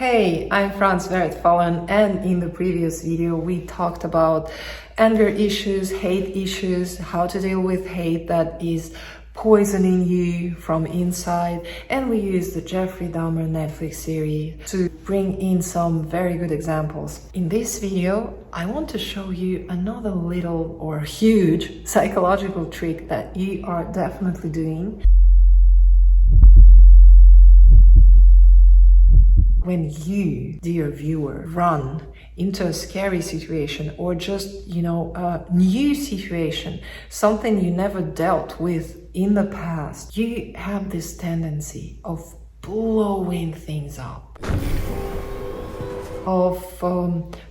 Hey, I'm Franz Wertvollen, and in the previous video we talked about anger issues, hate issues, how to deal with hate that is poisoning you from inside, and we used the Jeffrey Dahmer Netflix series to bring in some very good examples. In this video, I want to show you another little or huge psychological trick that you are definitely doing when you, dear viewer, run into a scary situation or just, a new situation, something you never dealt with in the past. You have this tendency of blowing things up, of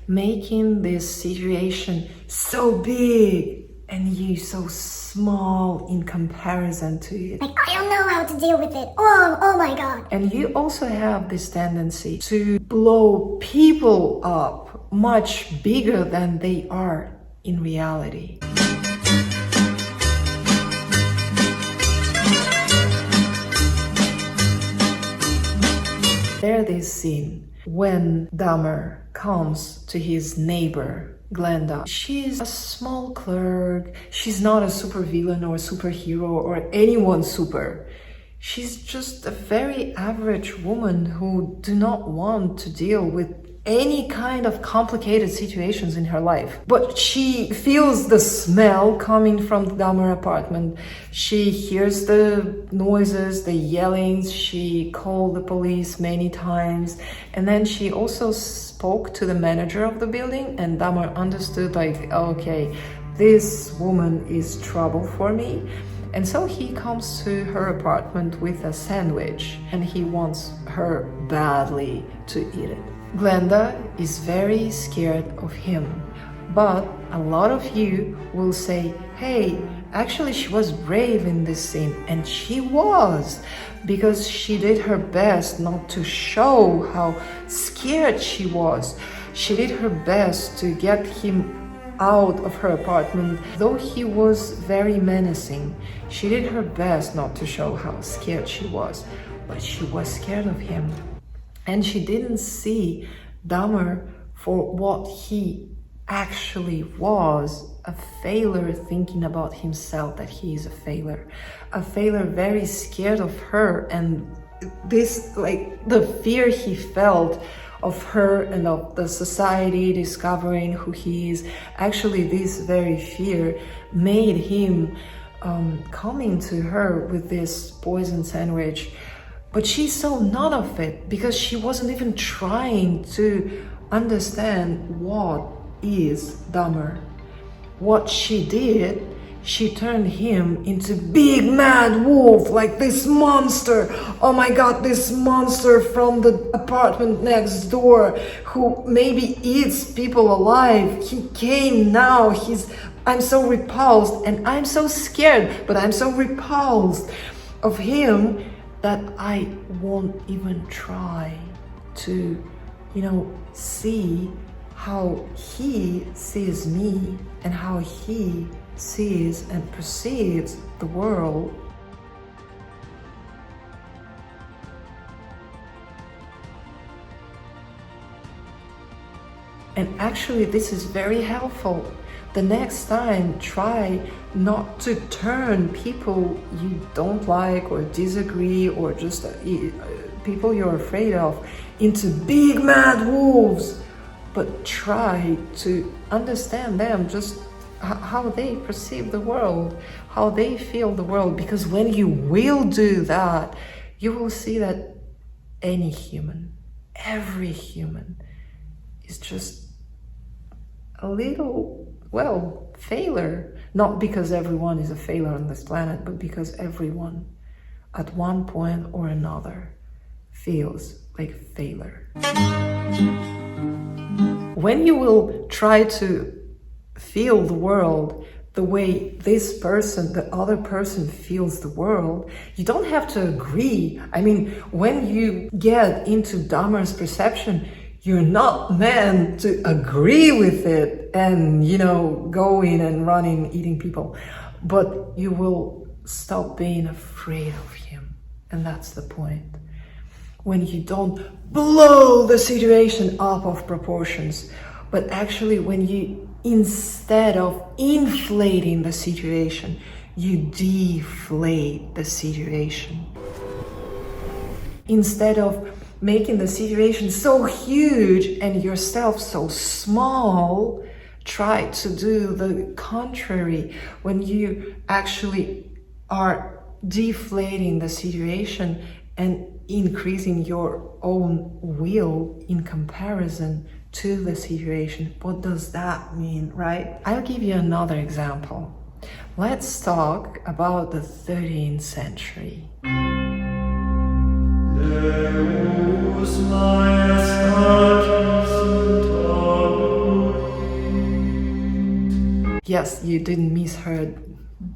making this situation so big and you so small in comparison to it. Like, I don't know how to deal with it. Oh my God. And you also have this tendency to blow people up much bigger than they are in reality. There's this scene when Dahmer comes to his neighbor, Glenda. She's a small clerk. She's not a supervillain or a superhero or anyone super. She's just a very average woman who do not want to deal with any kind of complicated situations in her life. But she feels the smell coming from the Dahmer apartment. She hears the noises, the yellings. She called the police many times. And then she also spoke to the manager of the building, and Dahmer understood, like, okay, this woman is trouble for me. And so he comes to her apartment with a sandwich, and he wants her badly to eat it. Glenda is very scared of him, but a lot of you will say, hey, actually she was brave in this scene, and she was, because she did her best not to show how scared she was. She did her best to get him out of her apartment, though he was very menacing. She did her best not to show how scared she was, but she was scared of him. And she didn't see Dahmer for what he actually was, a failure thinking about himself, that he is a failure very scared of her. And this, like, the fear he felt of her and of the society discovering who he is, actually this very fear made him coming to her with this poison sandwich. But she saw none of it because she wasn't even trying to understand what is Dahmer. What she did, she turned him into big mad wolf, like this monster. Oh my God, this monster from the apartment next door who maybe eats people alive. He came now, I'm so repulsed, and I'm so scared, but I'm so repulsed of him that I won't even try to, see how he sees me and how he sees and perceives the world. And actually this is very helpful. The next time, try not to turn people you don't like or disagree or just people you're afraid of into big mad wolves, but try to understand them, just how they perceive the world, how they feel the world. Because when you will do that, you will see that any human, every human is just a little, failure. Not because everyone is a failure on this planet, but because everyone at one point or another feels like failure. When you will try to feel the world the way this person, the other person feels the world, you don't have to agree. I mean, when you get into Dahmer's perception, you're not meant to agree with it and, go in and running, eating people, but you will stop being afraid of him. And that's the point. when you don't blow the situation up of proportions, but actually when you, instead of inflating the situation, you deflate the situation. Instead of making the situation so huge and yourself so small, try to do the contrary. When you actually are deflating the situation and increasing your own will in comparison to the situation. What does that mean, right? I'll give you another example. Let's talk about the 13th century. Yes, you didn't misheard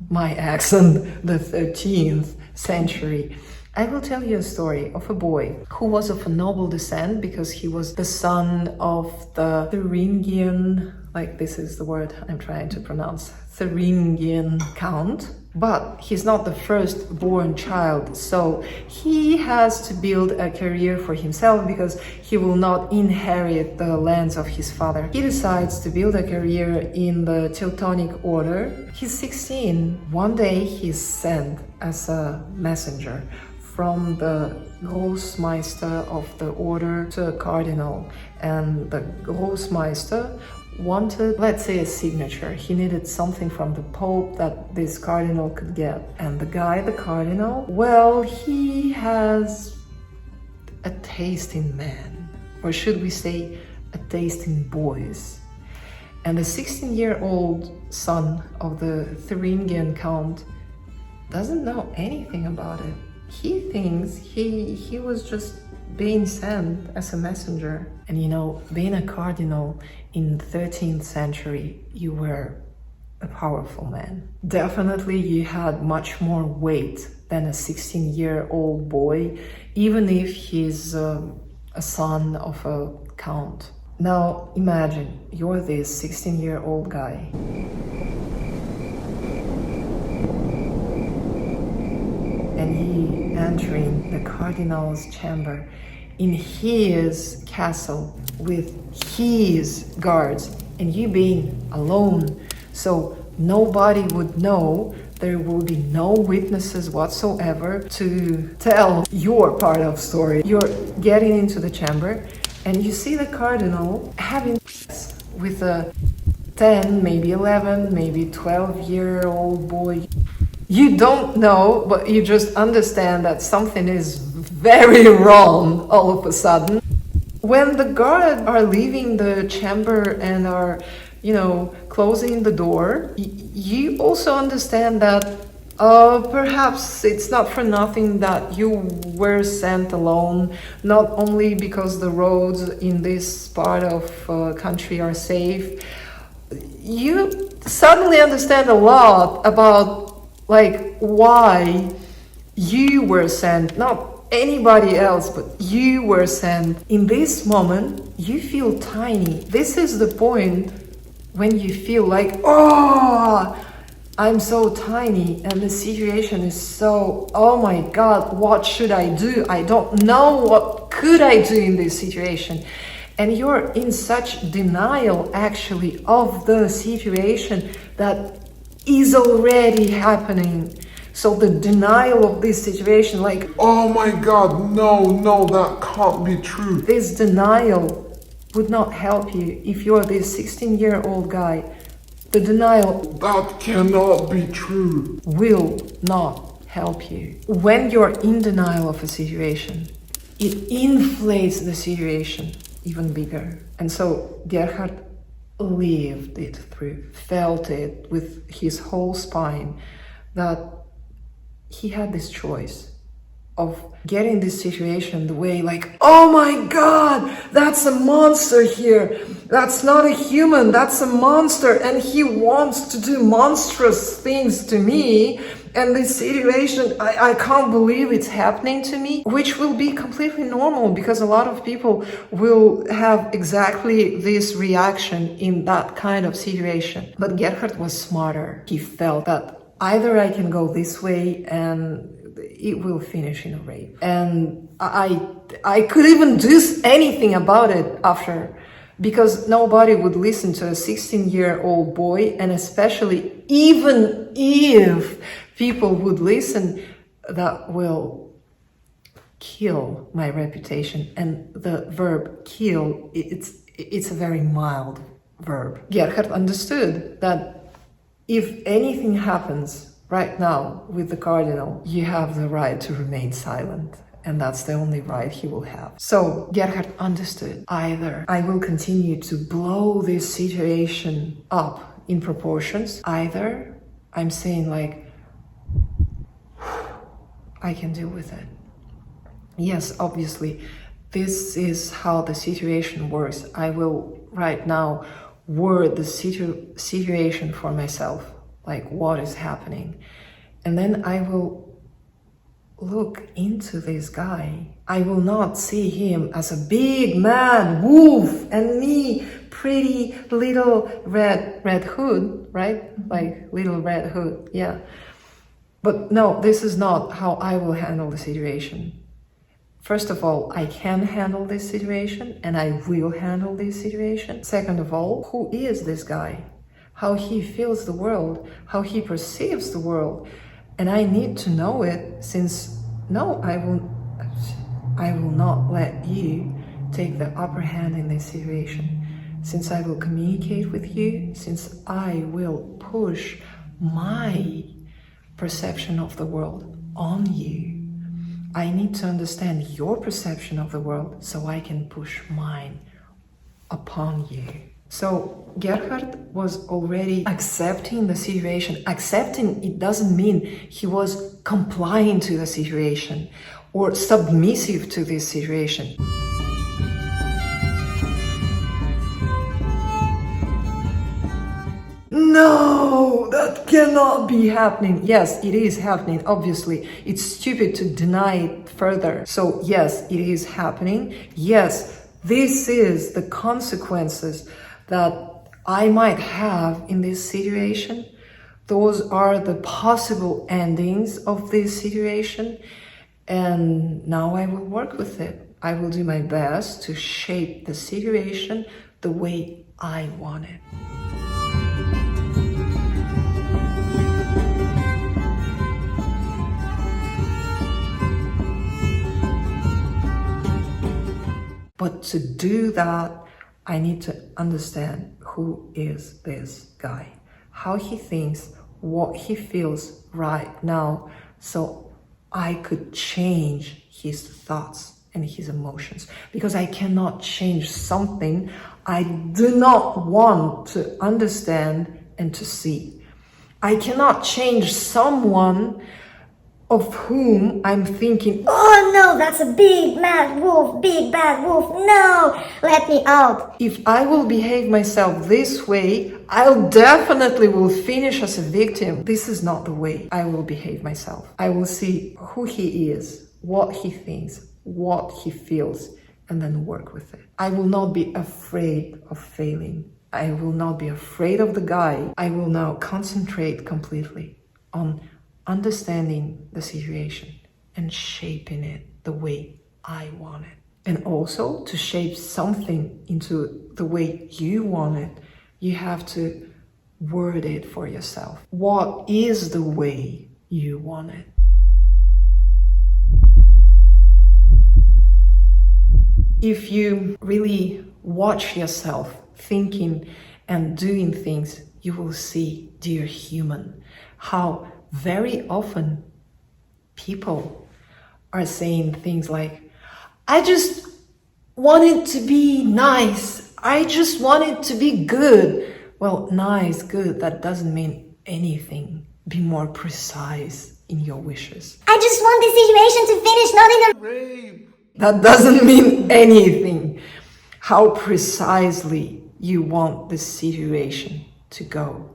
my accent, the 13th century. I will tell you a story of a boy who was of a noble descent because he was the son of the Thuringian, like this is the word I'm trying to pronounce, Thuringian count. But he's not the first-born child, so he has to build a career for himself because he will not inherit the lands of his father. He decides to build a career in the Teutonic Order. He's 16. One day he's sent as a messenger from the Großmeister of the order to a cardinal, and the Großmeister wanted, let's say, a signature. He needed something from the Pope that this cardinal could get. And the guy, the cardinal, well, he has a taste in men, or should we say a taste in boys. And the 16-year-old son of the Thuringian count doesn't know anything about it. He thinks he was just being sent as a messenger. And you know, being a cardinal in the 13th century, you were a powerful man. Definitely you had much more weight than a 16-year-old boy, even if he's a son of a count. Now imagine you're this 16-year-old guy. And he entering the cardinal's chamber in his castle with his guards, and you being alone, so nobody would know, there will be no witnesses whatsoever to tell your part of story. You're getting into the chamber and you see the cardinal having with a 10, maybe 11, maybe 12-year-old boy. You don't know, but you just understand that something is very wrong all of a sudden. When the guards are leaving the chamber and are, closing the door, you also understand that perhaps it's not for nothing that you were sent alone, not only because the roads in this part of country are safe. You suddenly understand a lot about why you were sent, not anybody else, but you were sent. In this moment, you feel tiny. This is the point when you feel like, oh, I'm so tiny, and the situation is so, oh my God, what should I do? I don't know what could I do in this situation. And you're in such denial actually of the situation that is already happening. So the denial of this situation, oh my God, no, that can't be true. This denial would not help you if you're this 16-year-old guy. The denial, that cannot be true, will not help you. When you're in denial of a situation, it inflates the situation even bigger. And so Gerhard lived it through, felt it with his whole spine, that he had this choice of getting this situation the way oh my God, that's a monster here. That's not a human, that's a monster. And he wants to do monstrous things to me. And this situation, I can't believe it's happening to me, which will be completely normal because a lot of people will have exactly this reaction in that kind of situation. But Gerhard was smarter. He felt that either I can go this way and it will finish in a rape. And I could even do anything about it after, because nobody would listen to a 16-year-old boy, and especially even if people would listen, that will kill my reputation. And the verb kill, it's a very mild verb. Gerhard understood that if anything happens right now with the cardinal, you have the right to remain silent. And that's the only right he will have. So Gerhard understood, either I will continue to blow this situation up in proportions, either I'm saying like, I can deal with it. Yes, obviously, this is how the situation works. I will right now word the situation for myself, like what is happening. And then I will look into this guy. I will not see him as a big man wolf and me pretty little red hood, right? Like little red hood, yeah. But no, this is not how I will handle the situation. First of all, I can handle this situation and I will handle this situation. Second of all, who is this guy? How he feels the world, how he perceives the world. And I need to know it, since no, I will not let you take the upper hand in this situation. Since I will communicate with you, since I will push my perception of the world on you, I need to understand your perception of the world so I can push mine upon you. So Gerhard was already accepting the situation. Accepting, it doesn't mean he was complying to the situation or submissive to this situation. No, that cannot be happening. Yes, it is happening, obviously. It's stupid to deny it further. So yes, it is happening. Yes, this is the consequences that I might have in this situation. Those are the possible endings of this situation. And now I will work with it. I will do my best to shape the situation the way I want it. But to do that, I need to understand who is this guy, how he thinks, what he feels right now, so I could change his thoughts and his emotions. Because I cannot change something I do not want to understand and to see. I cannot change someone of whom I'm thinking, Oh no, that's a big mad wolf, big bad wolf, no, let me out. if I will behave myself this way, I'll definitely will finish as a victim. This is not the way I will behave myself. I will see who he is, what he thinks, what he feels, and then work with it. I will not be afraid of failing. I will not be afraid of the guy. I will now concentrate completely on understanding the situation and shaping it the way I want it. And also, to shape something into the way you want it, you have to word it for yourself. What is the way you want it? If you really watch yourself thinking and doing things, you will see, dear human, how very often people are saying things like, I just want it to be nice. I just want it to be good. Well, nice, good, that doesn't mean anything. Be more precise in your wishes. I just want this situation to finish, not in a Rape. That doesn't mean anything. How precisely you want the situation to go.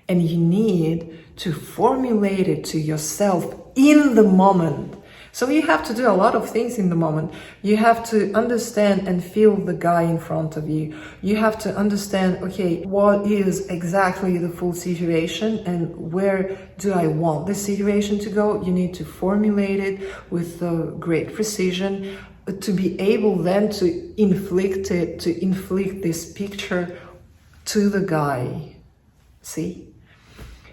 And you need to formulate it to yourself in the moment So you have to do a lot of things in the moment. You have to understand and feel the guy in front of you. You have to understand, okay, what is exactly the full situation and where do I want this situation to go? You need to formulate it with great precision to be able then to inflict this picture to the guy. See?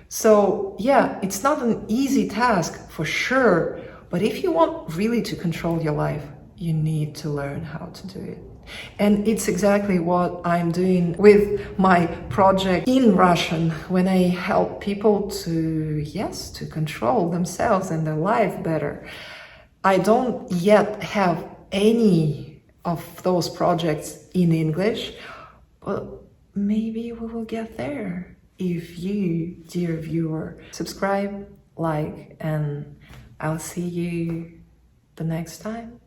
So yeah, it's not an easy task for sure. But if you want really to control your life, you need to learn how to do it. And it's exactly what I'm doing with my project in Russian, when I help people to control themselves and their life better. I don't yet have any of those projects in English, but maybe we will get there if you, dear viewer, subscribe, like, and I'll see you the next time.